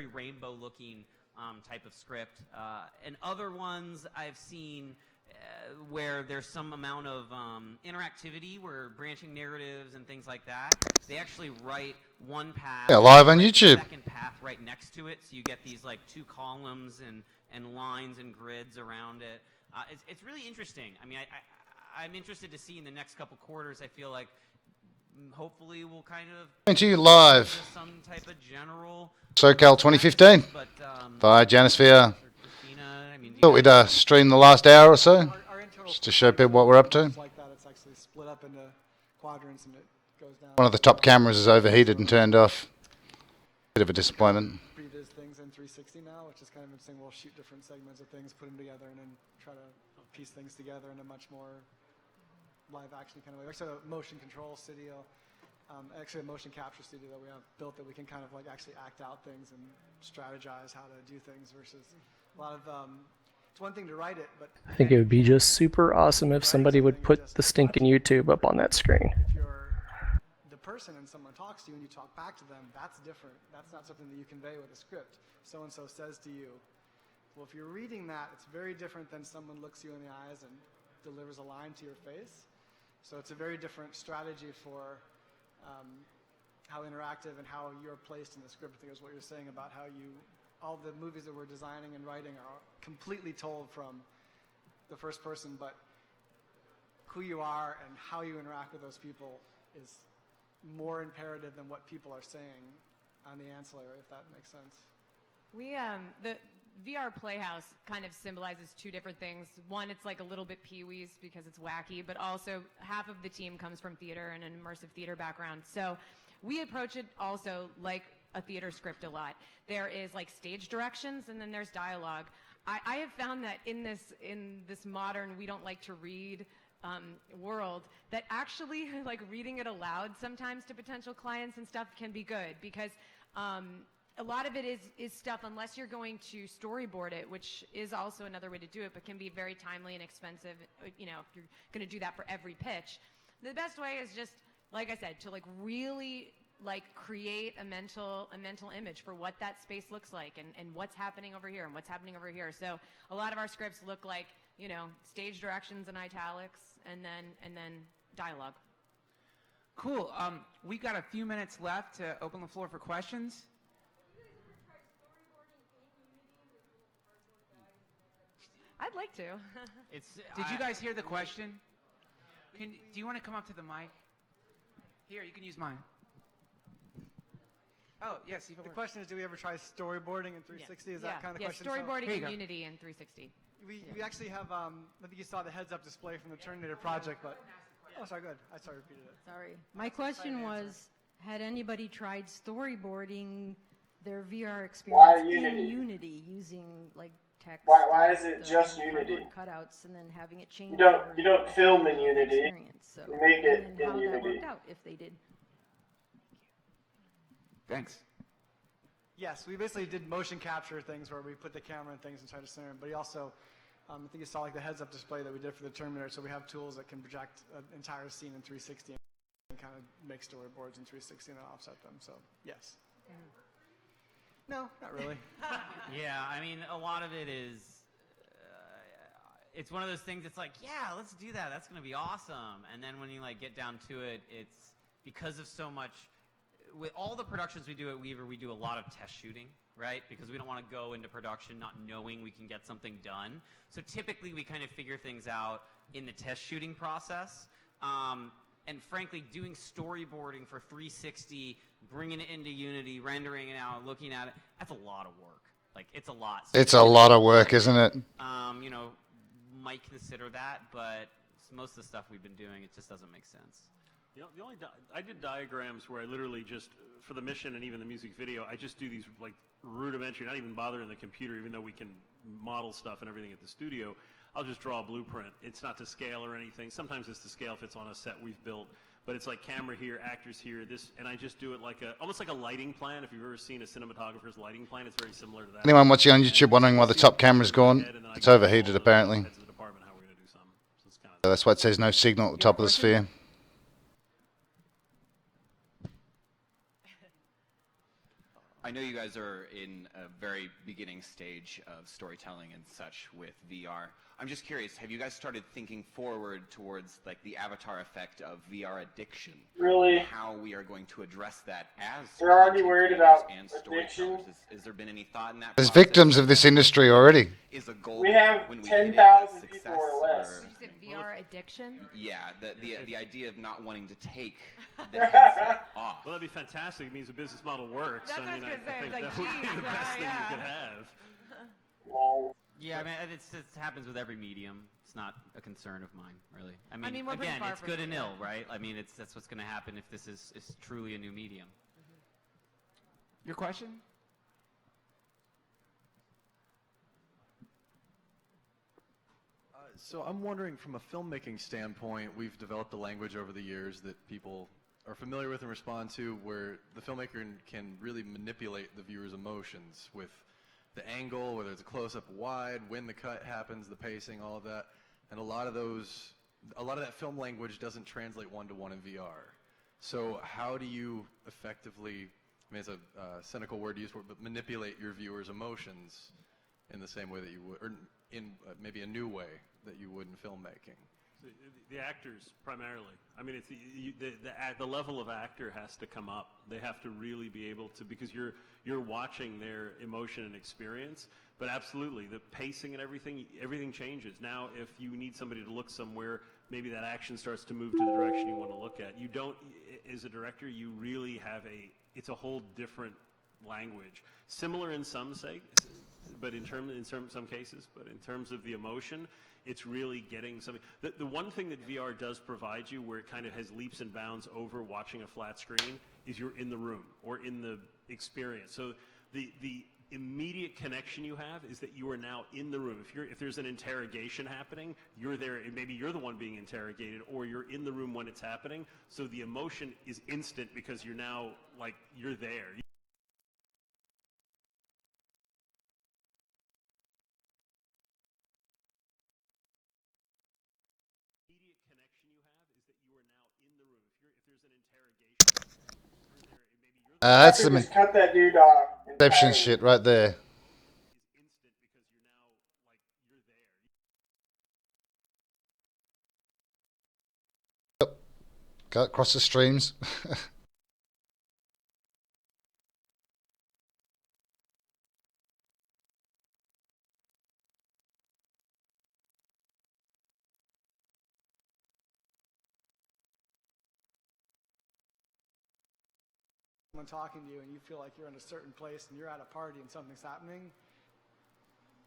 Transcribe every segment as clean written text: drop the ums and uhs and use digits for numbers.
very rainbow looking type of script. And other ones I've seen where there's some amount of interactivity, where branching narratives and things like that, they actually write one path, live on YouTube, second path right next to it, so you get these like 2 columns and lines and grids around it. It's really interesting. I mean, I'm interested to see in the next couple quarters. I feel like hopefully we'll kind of into you live some type of general SoCal 2015 but, by janusVR. I mean, Thought we'd stream the last hour or so just to show people what we're up to. Like that, it's actually split up into quadrants and it goes down. One of the top cameras is overheated and turned off. Bit of a disappointment. Previs things in 360 now, which is kind of interesting. We'll shoot different segments of things, put them together, and then try to piece things together in a much more live action kind of way. Actually, a motion control studio, actually a motion capture studio that we have built that we can kind of like actually act out things and strategize how to do things versus a lot of, it's one thing to write it, but I think it would be just super awesome if somebody would put the stinking YouTube up on that screen. if you're the person and someone talks to you and you talk back to them, that's different. That's not something that you convey with a script. So-and-so says to you, well, if you're reading that, it's very different than someone looks you in the eyes and delivers a line to your face. So it's a very different strategy for how interactive and how you're placed in the script. I think is what you're saying about how all the movies that we're designing and writing are completely told from the first person, but who you are and how you interact with those people is more imperative than what people are saying on the ancillary, if that makes sense. We, the VR Playhouse kind of symbolizes 2 different things. One, it's like a little bit Pee-wee's because it's wacky, but also half of the team comes from theater and an immersive theater background. So we approach it also like a theater script a lot. There is like stage directions and then there's dialogue. I have found that in this modern, we don't like to read world, that actually like reading it aloud sometimes to potential clients and stuff can be good, because a lot of it is stuff, unless you're going to storyboard it, which is also another way to do it, but can be very timely and expensive, you know, if you're going to do that for every pitch. The best way is just, like I said, to like really like create a mental image for what that space looks like and what's happening over here and what's happening over here. So a lot of our scripts look like, you know, stage directions in italics and then dialogue. Cool. We got a few minutes left to open the floor for questions. I'd like to. Did you guys hear the question? Do you want to come up to the mic? Here, you can use mine. Oh, yes. The question is, do we ever try storyboarding in 360? Is that kind of the question? Storyboarding in Unity in 360. We actually have, I think you saw the heads-up display from the Terminator project, but, oh, sorry, go ahead. I repeated it. Sorry. My question was, had anybody tried storyboarding their VR experience in Unity using, like, text? Why is it just Unity? Cutouts and then having it change. You don't film in Unity. So, you make it in how Unity. that worked out, if they did. Thanks. Yes, we basically did motion capture things where we put the camera and things and try to center them. But he also, I think you saw like the heads-up display that we did for the Terminator. So we have tools that can project an entire scene in 360 and kind of make storyboards in 360 and then offset them. So yes. No, not really. Yeah, I mean, a lot of it is, it's one of those things. It's like, yeah, let's do that. That's going to be awesome. And then when you like get down to it, it's because of so much. With all the productions we do at Weaver, we do a lot of test shooting, right? Because we don't want to go into production not knowing we can get something done. So typically we kind of figure things out in the test shooting process. And frankly, doing storyboarding for 360, bringing it into Unity, rendering it out, looking at it, that's a lot of work. Like, it's a lot. So it's a lot of work, isn't it? You know, might consider that, but most of the stuff we've been doing, it just doesn't make sense. You know, I did diagrams where I literally just, for the mission and even the music video, I just do these like rudimentary, not even bothering the computer, even though we can model stuff and everything at the studio. I'll just draw a blueprint. It's not to scale or anything. Sometimes it's to scale if it's on a set we've built, but it's like camera here, actors here, this, and I just do it like almost like a lighting plan. If you've ever seen a cinematographer's lighting plan, it's very similar to that. Anyone watching on YouTube wondering why the top camera's gone? It's overheated apparently. So that's why it says no signal at the top of the sphere. I know you guys are in a very beginning stage of storytelling and such with VR. I'm just curious, have you guys started thinking forward towards like the avatar effect of VR addiction? Really? And how we are going to address that as They're already content worried creators about and addiction. storytellers? Has there been any thought in that There's process? victims of this industry already. Is a goal We have when we hit it, 10,000 a people success or less. Did you say VR addiction? Yeah, the idea of not wanting to take the headset off. Well, that'd be fantastic. It means the business model works. That's I what I was mean, gonna say. think It's like, that would be geez, the best thing yeah. you could have. Lol. Yeah, I mean, it happens with every medium. It's not a concern of mine, really. I mean, we're pretty again, far it's from good it, and yeah. ill, right? I mean, that's what's going to happen if this is truly a new medium. Your question? So I'm wondering, from a filmmaking standpoint, we've developed a language over the years that people are familiar with and respond to, where the filmmaker can really manipulate the viewer's emotions with the angle, whether it's a close-up, wide, when the cut happens, the pacing, all of that. And a lot of that film language doesn't translate one-to-one in VR. So how do you effectively, I mean, it's a cynical word to use for it, but manipulate your viewer's emotions in the same way that you would, or in maybe a new way that you would in filmmaking? The actors primarily. I mean, it's the level of actor has to come up. They have to really be able to, because you're watching their emotion and experience. But absolutely, the pacing and everything changes. Now, if you need somebody to look somewhere, maybe that action starts to move to the direction you want to look at. You don't, as a director, you really have it's a whole different language. Similar in some but in some cases, but in terms of the emotion, it's really getting something. The one thing that VR does provide you, where it kind of has leaps and bounds over watching a flat screen, is you're in the room or in the experience. So the immediate connection you have is that you are now in the room. If there's an interrogation happening, you're there. Maybe you're the one being interrogated, or you're in the room when it's happening. So the emotion is instant because you're now like you're there. That's some Just cut that dude off. inception entirely. shit right there. Yep. Cut across the streams. Someone talking to you and you feel like you're in a certain place and you're at a party and something's happening,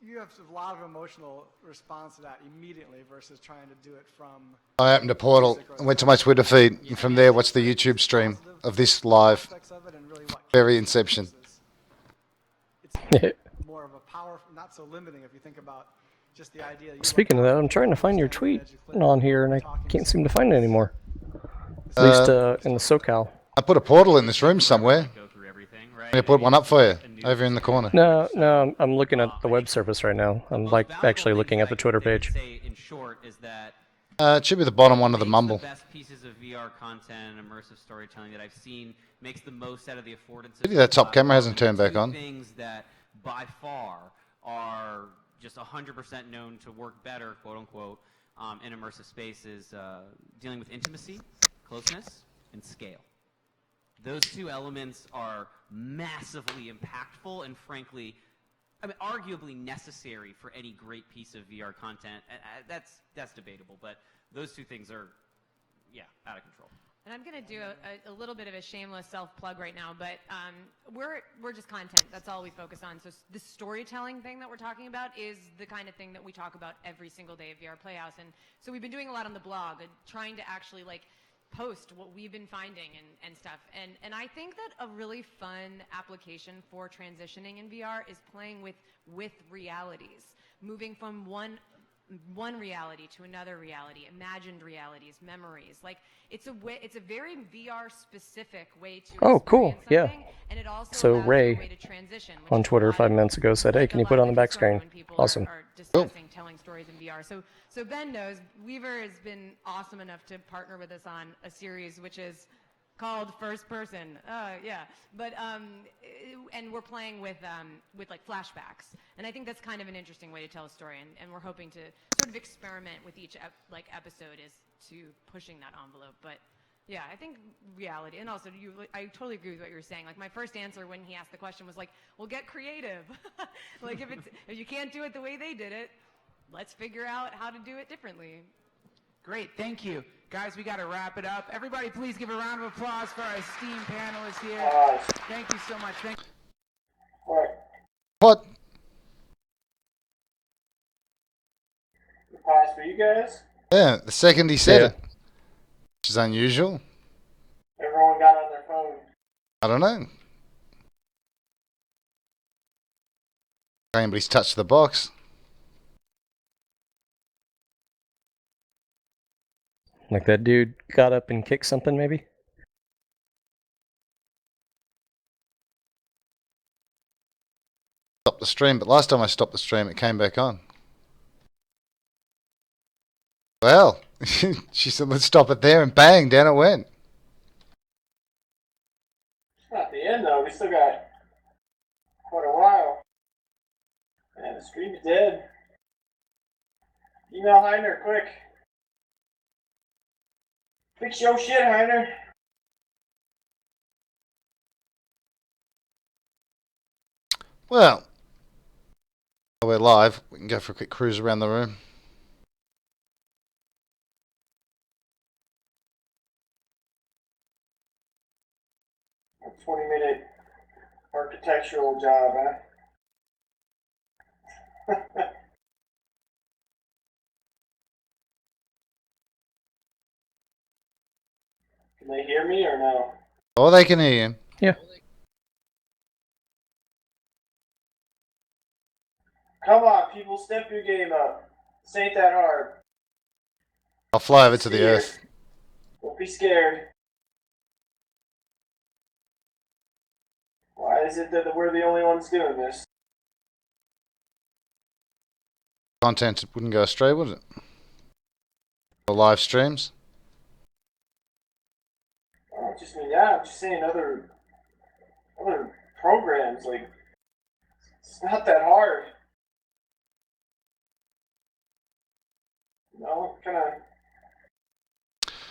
you have a lot of emotional response to that immediately versus trying to do it from... I opened a portal and went to my Twitter feed, and from there watched the YouTube stream of this live. aspects of it and really what Very Inception. it's more of a power, not so limiting if you think about just the idea. You Speaking of that, I'm trying to find your tweet on here, and I can't seem to find it anymore. At least in the SoCal. I put a portal in this room somewhere. I put one up for you, over in the corner. No, I'm looking at the web surface right now. I'm like actually looking at the Twitter page. In short, is that It should be the bottom one of the mumble. the best pieces of VR content and immersive storytelling that I've seen makes the most out of the affordances. Maybe that top camera hasn't turned back Two on. Things that by far are just 100% known to work better, quote unquote, in immersive spaces, dealing with intimacy, closeness, and scale. Those two elements are massively impactful and, frankly, I mean, arguably necessary for any great piece of VR content. That's debatable, but those two things are, yeah, out of control. And I'm going to do a little bit of a shameless self-plug right now, but we're just content. That's all we focus on. So the storytelling thing that we're talking about is the kind of thing that we talk about every single day at VR Playhouse. And so we've been doing a lot on the blog, trying to actually, like, post what we've been finding and stuff. And I think that a really fun application for transitioning in VR is playing with realities, moving from one reality to another reality, imagined realities, memories. Like it's a very VR specific way to Oh, cool. Yeah. and it also So allows you a Ray way to transition, which on is Twitter what 5 minutes ago said, "Hey, can you put it on the back screen?" when people Awesome. are discussing telling stories in VR. So Ben knows Weaver has been awesome enough to partner with us on a series which is called First Person. Yeah, but and we're playing with like flashbacks, and I think that's kind of an interesting way to tell a story, and we're hoping to sort of experiment with each episode as to pushing that envelope. But yeah, I think reality, and also I totally agree with what you were saying. Like my first answer when he asked the question was like, "Well, get creative. Like if you can't do it the way they did it, let's figure out how to do it differently." Great, thank you. Guys, we got to wrap it up. Everybody, please give a round of applause for our esteemed panelists here. Thank you so much. Thank What? Pause for you guys. Yeah, the second he said it, which is unusual. Everyone got on their phone. I don't know. Anybody's touched the box. Like that dude got up and kicked something, maybe? Stopped the stream, but last time I stopped the stream, it came back on. Well, she said, let's stop it there, and bang, down it went. It's not the end, though. We still got quite a while. Man, the stream's dead. Email Heiner, quick. Fix your shit, Heiner. Well, while we're live, we can go for a quick cruise around the room. A 20-minute architectural job, huh? Can they hear me or no? Oh, they can hear you. Yeah. Come on, people, step your game up. This ain't that hard. I'll fly over to the Earth. Don't be scared. Why is it that we're the only ones doing this? Content wouldn't go astray, would it? For live streams. Oh, just mean, yeah, I'm just saying other programs, like, it's not that hard. You know, kind of,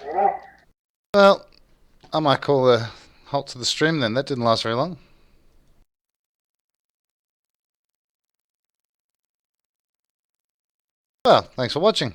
I don't know. Well, I might call a halt to the stream then. That didn't last very long. Well, thanks for watching.